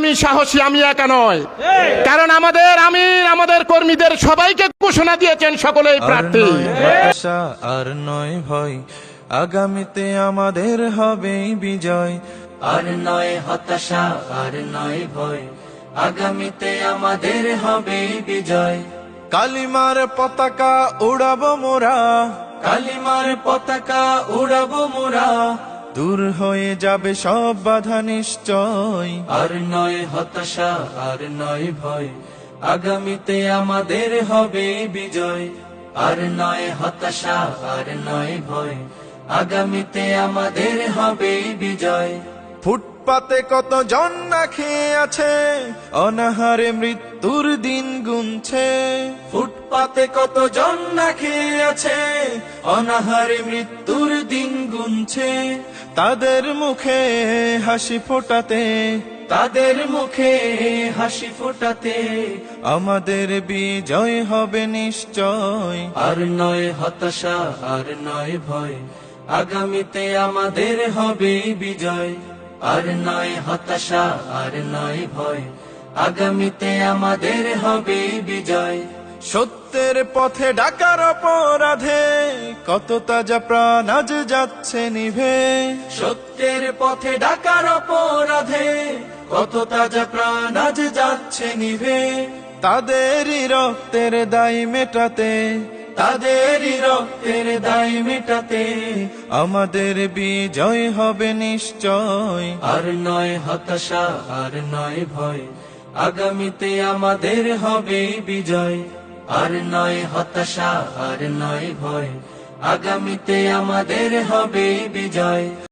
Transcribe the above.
আমি সাহসী, আমি একা নয়। কারণ আমাদের কর্মীদের সবাইকে ঘোষণা দিয়েছেন সকলেই প্রার্থী। আশা আর নয় ভয়, আগামীতে আমাদের হবে বিজয়। আর নয় হতাশা, আর নয় ভয়, আগামীতে আমাদের হবে বিজয়। কালিমার পতাকা উড়াবো মোরা, কালিমার পতাকা উড়াবো মোরা। দূর হয়ে যাবে সব বাধা নিশ্চয়। আর নয় হতাশা, আর নয় ভয়, আগামীতে আমাদের হবে বিজয়। আর নয় হতাশা, আর নয় ভয়, আগামীতে আমাদের হবে বিজয়। ফুটপাতে কত জন না খেয়ে আছে, অনাহারে মৃত্যুর দিন গুনছে। ফুটপাতে কত জন না খেয়ে আছে, অনাহারে মৃত্যুর দিন গুনছে। তাদের মুখে হাসি ফোটাতে, তাদের মুখে হাসি ফোটাতে আমাদের বিজয় হবে নিশ্চয়। আর নয় হতাশা, আর নয় ভয়, আগামীতে আমাদের হবে বিজয়। আর নয় হতাশা, আর নয় ভয়, আগামীতে আমাদের হবে বিজয়। সত্যের পথে ডাকার অপরাধে কত তাজা প্রাণ আজ যাচ্ছে নিভে। সত্যের পথে ডাকার অপরাধে কত তাজা প্রাণ আজ যাচ্ছে নিভে। তাদেরই রক্তের দায় মেটাতে, তাদেরই রক্তের দায় মেটাতে আমাদের বিজয় হবে নিশ্চয়। আর নয় হতাশা, আর নয় ভয়, আগামীতে আমাদের হবে বিজয়। আর নয় হতাশা, আর নয় ভয়, আগামীতে আমাদের হবে বিজয়।